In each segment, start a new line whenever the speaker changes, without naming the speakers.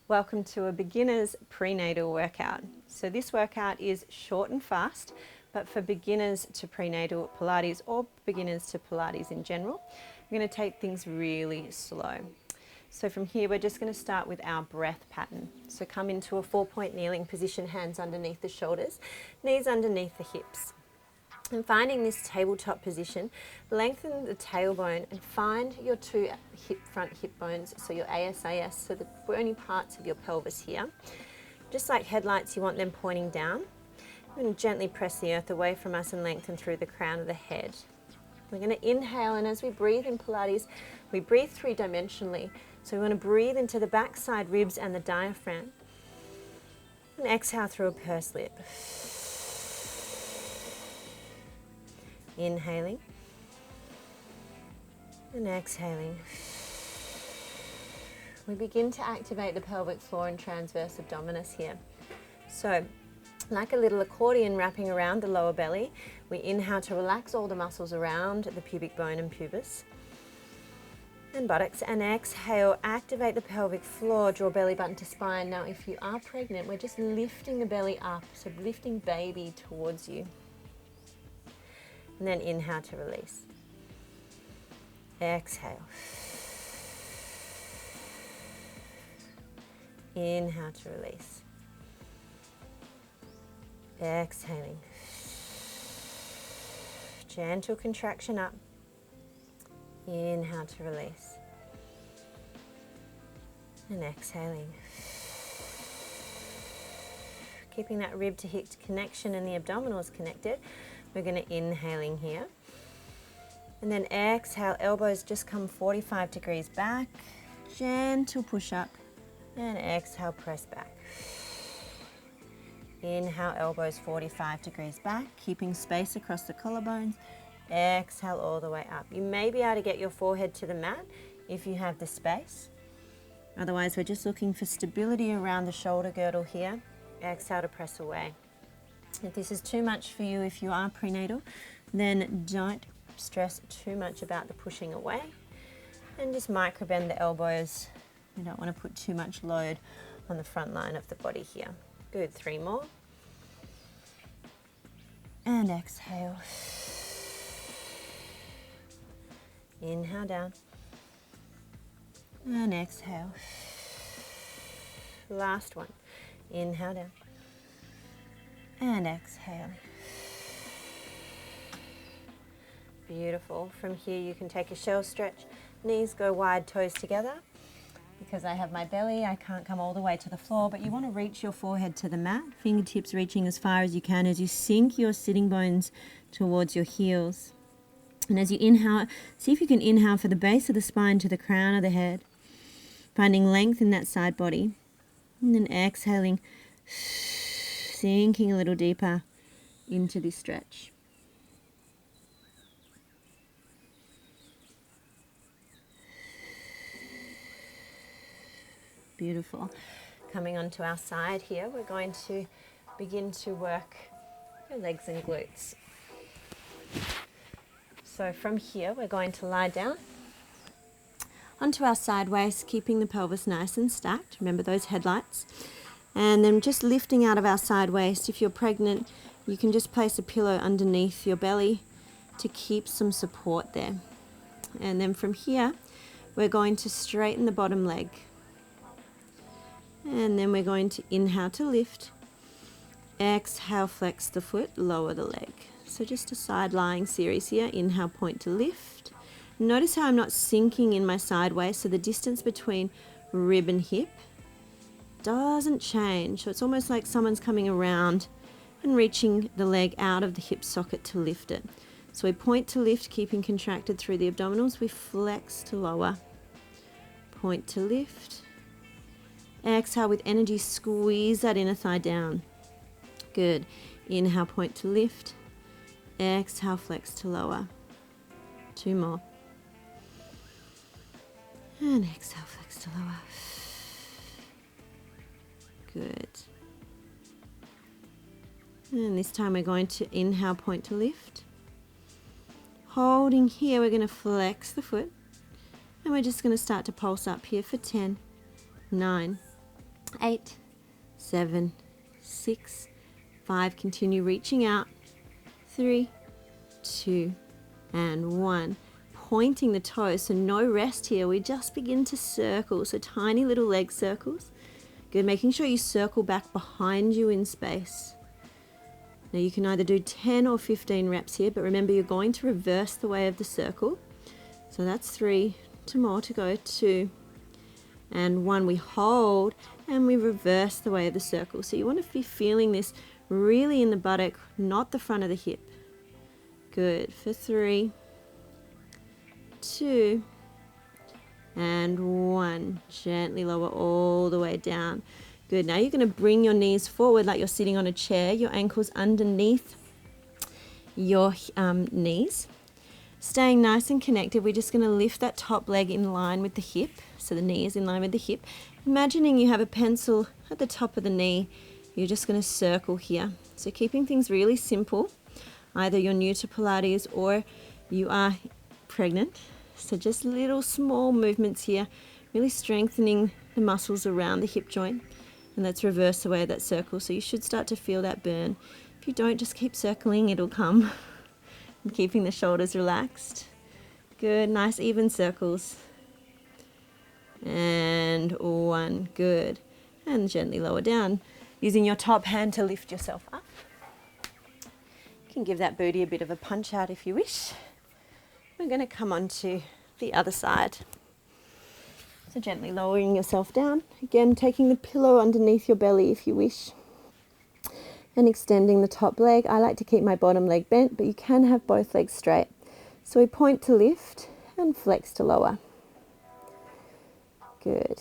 Welcome to a beginner's prenatal workout. So this workout is short and fast, but for beginners to prenatal Pilates or beginners to Pilates in general, we're going to take things really slow. So from here, we're just going to start with our breath pattern. So come into a 4-point kneeling position, hands underneath the shoulders, knees underneath the hips. And finding this tabletop position, lengthen the tailbone and find your two front hip bones, so your ASAS, so the bony parts of your pelvis here. Just like headlights, you want them pointing down. And gently press the earth away from us and lengthen through the crown of the head. We're going to inhale, and as we breathe in Pilates, we breathe three-dimensionally. So we want to breathe into the backside ribs and the diaphragm. And exhale through a pursed lip. Inhaling and exhaling. We begin to activate the pelvic floor and transverse abdominis here. So, like a little accordion wrapping around the lower belly, we inhale to relax all the muscles around the pubic bone and pubis and buttocks, and exhale, activate the pelvic floor, draw belly button to spine. Now, if you are pregnant, we're just lifting the belly up, so lifting baby towards you. And then inhale to release. Exhale. Inhale to release. Exhaling. Gentle contraction up. Inhale to release. And exhaling. Keeping that rib to hip connection and the abdominals connected. We're going to inhaling here. And then exhale, elbows just come 45 degrees back. Gentle push up. And exhale, press back. Inhale, elbows 45 degrees back, keeping space across the collarbones. Exhale all the way up. You may be able to get your forehead to the mat if you have the space. Otherwise, we're just looking for stability around the shoulder girdle here. Exhale to press away. If this is too much for you, if you are prenatal, then don't stress too much about the pushing away, and just micro bend the elbows. You don't want to put too much load on the front line of the body here. Good, 3 more. And exhale. Inhale down. And exhale. Last one. Inhale down. And exhale. Beautiful. From here you can take a shell stretch. Knees go wide, toes together. Because I have my belly, I can't come all the way to the floor, but you want to reach your forehead to the mat, fingertips reaching as far as you can as you sink your sitting bones towards your heels. And as you inhale, see if you can inhale for the base of the spine to the crown of the head, finding length in that side body. And then exhaling, sinking a little deeper into this stretch. Beautiful. Coming onto our side here, we're going to begin to work your legs and glutes. So from here, we're going to lie down onto our side waist, keeping the pelvis nice and stacked. Remember those headlights. And then just lifting out of our side waist. If you're pregnant, you can just place a pillow underneath your belly to keep some support there. And then from here, we're going to straighten the bottom leg. And then we're going to inhale to lift. Exhale, flex the foot, lower the leg. So just a side lying series here. Inhale, point to lift. Notice how I'm not sinking in my side waist, so the distance between rib and hip doesn't change. So it's almost like someone's coming around and reaching the leg out of the hip socket to lift it. So we point to lift, keeping contracted through the abdominals. We flex to lower. Point to lift. Exhale with energy, squeeze that inner thigh down. Good. Inhale, point to lift. Exhale, flex to lower. 2 more. And exhale, flex to lower. Good. And this time we're going to inhale, point to lift. Holding here, we're going to flex the foot. And we're just going to start to pulse up here for 10, 9, 8, 7, 6, 5. Continue reaching out. 3, 2, and 1. Pointing the toes, so no rest here. We just begin to circle, so tiny little leg circles. Good, making sure you circle back behind you in space. Now you can either do 10 or 15 reps here, but remember you're going to reverse the way of the circle. So that's 3, 2 more to go, 2, and 1. We hold and we reverse the way of the circle. So you want to be feeling this really in the buttock, not the front of the hip. Good, for 3, 2, and 1. Gently lower all the way down. Good, now you're going to bring your knees forward like you're sitting on a chair, your ankles underneath your knees. Staying nice and connected, we're just going to lift that top leg in line with the hip, so the knee is in line with the hip. Imagining you have a pencil at the top of the knee, you're just going to circle here. So keeping things really simple. Either you're new to Pilates or you are pregnant. So just little small movements here, really strengthening the muscles around the hip joint. And let's reverse the way of that circle. So you should start to feel that burn. If you don't, just keep circling, it'll come. And keeping the shoulders relaxed. Good, nice even circles. And 1, good. And gently lower down. Using your top hand to lift yourself up. You can give that booty a bit of a punch out if you wish. We're going to come on to the other side. So gently lowering yourself down. Again, taking the pillow underneath your belly if you wish. And extending the top leg. I like to keep my bottom leg bent, but you can have both legs straight. So we point to lift and flex to lower. Good.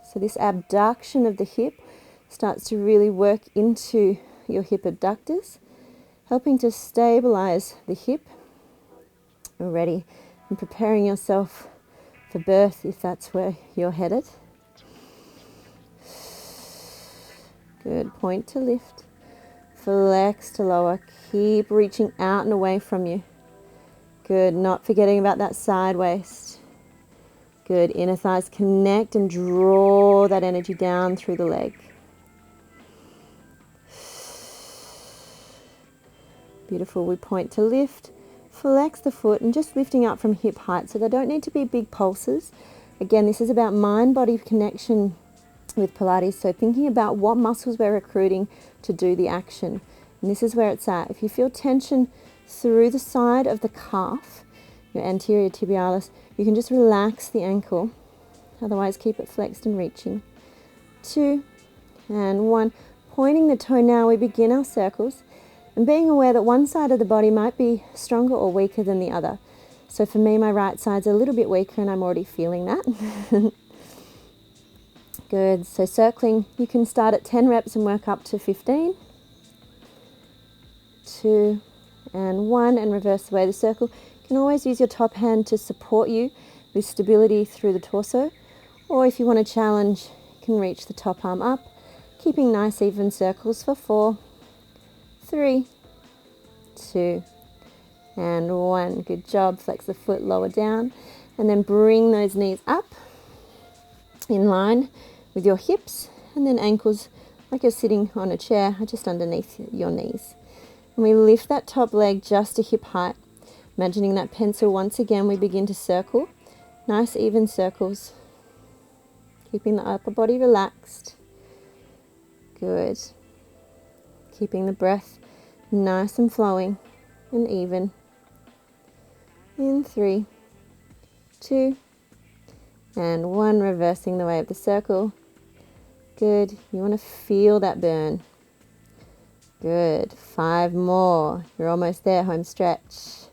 So this abduction of the hip starts to really work into your hip abductors, helping to stabilize the hip. Already, and preparing yourself for birth if that's where you're headed. Good, point to lift, flex to lower, keep reaching out and away from you. Good, not forgetting about that side waist. Good, inner thighs connect and draw that energy down through the leg. Beautiful, we point to lift. Flex the foot and just lifting up from hip height, so they don't need to be big pulses. Again, this is about mind-body connection with Pilates, so thinking about what muscles we're recruiting to do the action. And this is where it's at. If you feel tension through the side of the calf, your anterior tibialis, you can just relax the ankle. Otherwise, keep it flexed and reaching. 2, and 1. Pointing the toe now, we begin our circles. And being aware that one side of the body might be stronger or weaker than the other. So for me, my right side's a little bit weaker and I'm already feeling that. Good, so circling, you can start at 10 reps and work up to 15. 2, and 1, and reverse the way of the circle. You can always use your top hand to support you with stability through the torso. Or if you want to challenge, you can reach the top arm up, keeping nice even circles for 4, 3, 2, and 1. Good job. Flex the foot lower down and then bring those knees up in line with your hips, and then ankles like you're sitting on a chair just underneath your knees. And we lift that top leg just to hip height. Imagining that pencil once again, we begin to circle. Nice even circles. Keeping the upper body relaxed. Good. Keeping the breath nice and flowing and even. In 3, 2, and 1. Reversing the way of the circle. Good. You want to feel that burn. Good. 5 more. You're almost there. Home stretch.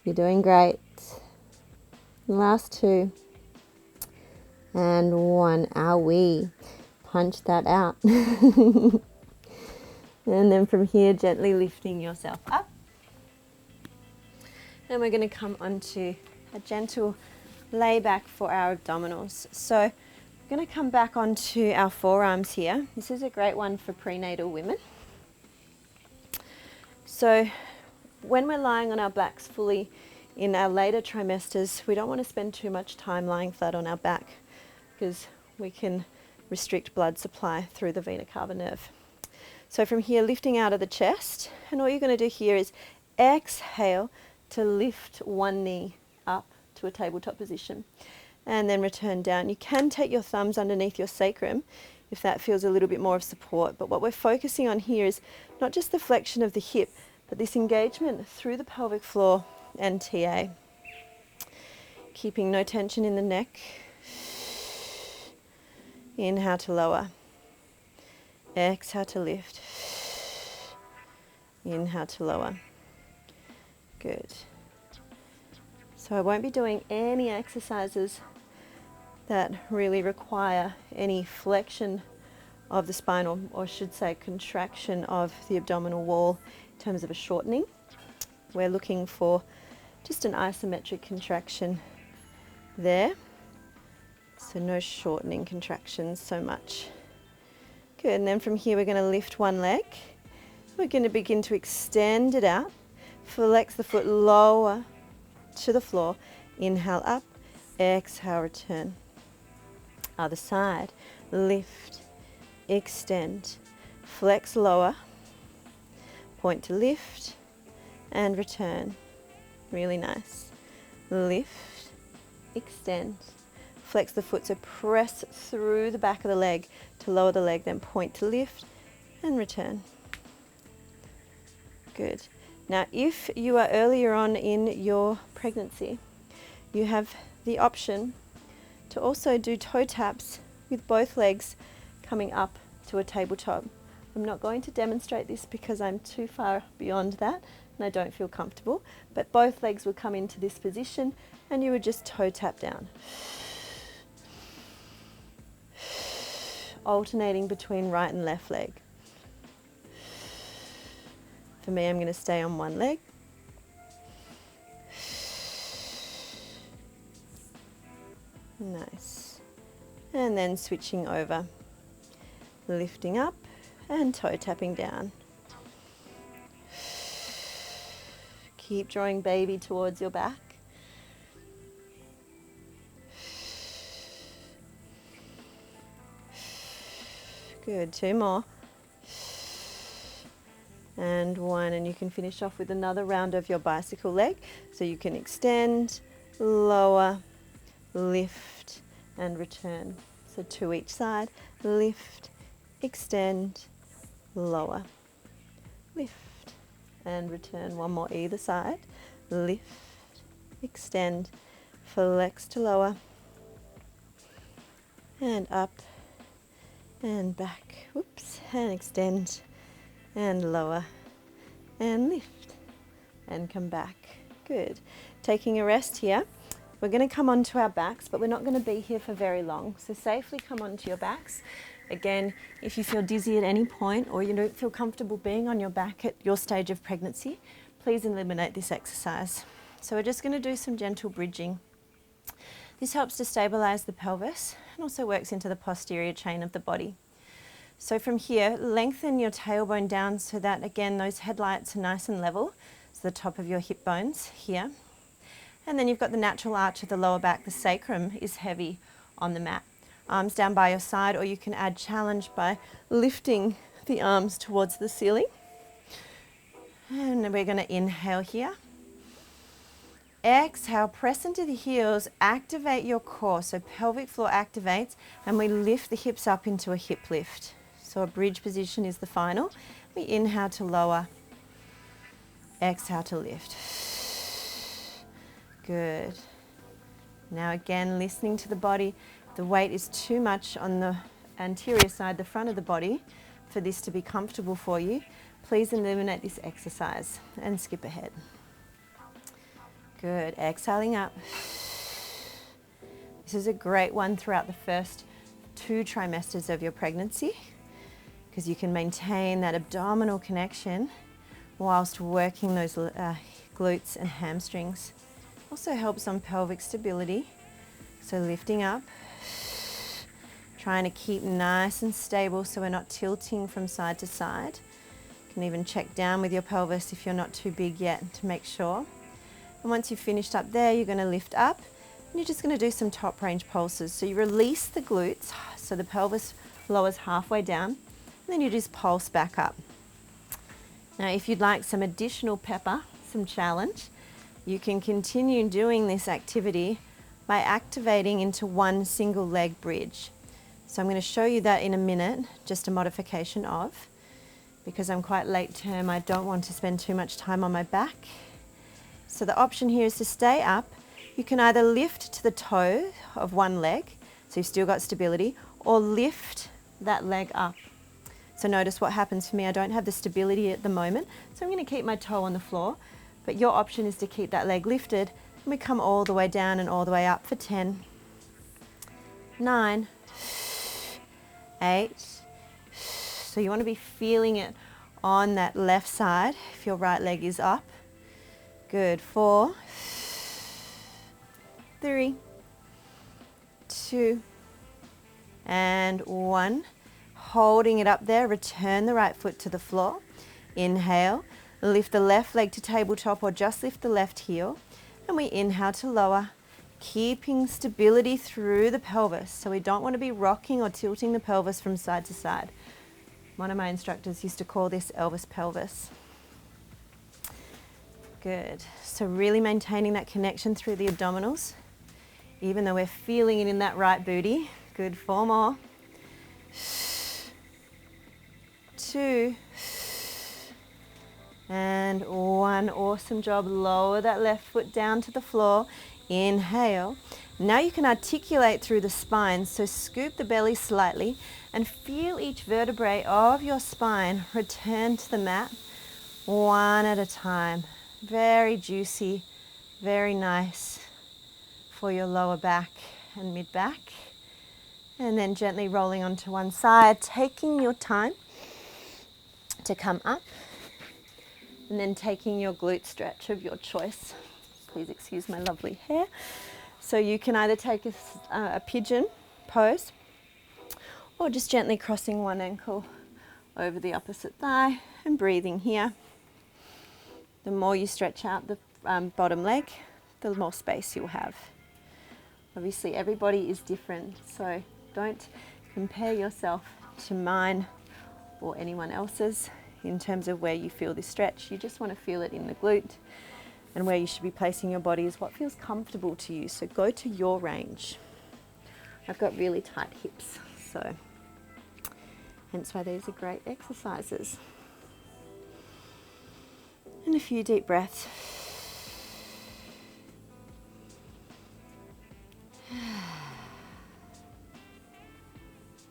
You're doing great. Last 2. And 1. Owie. Punch that out. And then from here, gently lifting yourself up. And we're going to come onto a gentle lay back for our abdominals. So we're going to come back onto our forearms here. This is a great one for prenatal women. So when we're lying on our backs fully in our later trimesters, we don't want to spend too much time lying flat on our back because we can restrict blood supply through the vena cava nerve. So from here, lifting out of the chest, and all you're going to do here is exhale to lift one knee up to a tabletop position, and then return down. You can take your thumbs underneath your sacrum if that feels a little bit more of support, but what we're focusing on here is not just the flexion of the hip, but this engagement through the pelvic floor and TA. Keeping no tension in the neck. Inhale to lower. Exhale to lift. Inhale to lower. Good. So I won't be doing any exercises that really require any flexion of the spine, or I should say contraction of the abdominal wall in terms of a shortening. We're looking for just an isometric contraction there. So no shortening contractions so much. Good, and then from here we're going to lift one leg. We're going to begin to extend it out. Flex the foot lower to the floor. Inhale up, exhale, return. Other side, lift, extend, flex lower, point to lift, and return. Really nice. Lift, extend, flex the foot, so press through the back of the leg to lower the leg, then point to lift and return. Good. Now if you are earlier on in your pregnancy, you have the option to also do toe taps with both legs coming up to a tabletop. I'm not going to demonstrate this because I'm too far beyond that and I don't feel comfortable, but both legs would come into this position and you would just toe tap down. Alternating between right and left leg. For me, I'm going to stay on one leg. Nice. And then switching over, lifting up and toe tapping down. Keep drawing baby towards your back. Good, two more. And one, and you can finish off with another round of your bicycle leg. So you can extend, lower, lift, and return. So two each side, lift, extend, lower, lift, and return. One more either side, lift, extend, flex to lower, and up, and back, whoops, and extend, and lower, and lift, and come back. Good. Taking a rest here. We're going to come onto our backs, but we're not going to be here for very long. So safely come onto your backs. Again, if you feel dizzy at any point or you don't feel comfortable being on your back at your stage of pregnancy, please eliminate this exercise. So we're just going to do some gentle bridging. This helps to stabilize the pelvis and also works into the posterior chain of the body. So from here, lengthen your tailbone down so that, again, those headlights are nice and level. So the top of your hip bones here. And then you've got the natural arch of the lower back. The sacrum is heavy on the mat. Arms down by your side, or you can add challenge by lifting the arms towards the ceiling. And we're going to inhale here. Exhale, press into the heels, activate your core. So pelvic floor activates and we lift the hips up into a hip lift. So a bridge position is the final. We inhale to lower, exhale to lift. Good. Now again, listening to the body. The weight is too much on the anterior side, the front of the body, for this to be comfortable for you. Please eliminate this exercise and skip ahead. Good. Exhaling up. This is a great one throughout the first 2 trimesters of your pregnancy because you can maintain that abdominal connection whilst working those glutes and hamstrings. Also helps on pelvic stability. So lifting up, trying to keep nice and stable so we're not tilting from side to side. You can even check down with your pelvis if you're not too big yet to make sure. And once you've finished up there, you're going to lift up and you're just going to do some top range pulses. So you release the glutes, So the pelvis lowers halfway down, and then you just pulse back up. Now, if you'd like some additional pepper, some challenge, you can continue doing this activity by activating into one single leg bridge. So I'm going to show you that in a minute, just a modification of, because I'm quite late term, I don't want to spend too much time on my back. So the option here is to stay up. You can either lift to the toe of one leg, so you've still got stability, or lift that leg up. So notice what happens for me. I don't have the stability at the moment, so I'm going to keep my toe on the floor, but your option is to keep that leg lifted, and we come all the way down and all the way up for 10, 9, 8. So you want to be feeling it on that left side if your right leg is up. Good. 4, 3, 2, and 1. Holding it up there, return the right foot to the floor. Inhale, lift the left leg to tabletop or just lift the left heel. And we inhale to lower, keeping stability through the pelvis. So we don't want to be rocking or tilting the pelvis from side to side. One of my instructors used to call this Elvis pelvis. Good. So really maintaining that connection through the abdominals, even though we're feeling it in that right booty. Good. 4 more. 2 and 1. Awesome job. Lower that left foot down to the floor. Inhale. Now you can articulate through the spine, so scoop the belly slightly and feel each vertebrae of your spine return to the mat one at a time. Very juicy, very nice for your lower back and mid back. And then gently rolling onto one side, taking your time to come up, and then taking your glute stretch of your choice. Please excuse my lovely hair. So you can either take a pigeon pose, or just gently crossing one ankle over the opposite thigh and breathing here. The more you stretch out the bottom leg, the more space you'll have. Obviously everybody is different, so don't compare yourself to mine or anyone else's in terms of where you feel this stretch. You just want to feel it in the glute, and where you should be placing your body is what feels comfortable to you. So go to your range. I've got really tight hips, so hence why these are great exercises. And a few deep breaths.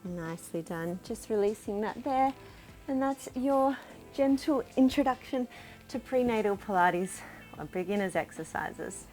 Nicely done. Just releasing that there. And that's your gentle introduction to prenatal Pilates or beginner's exercises.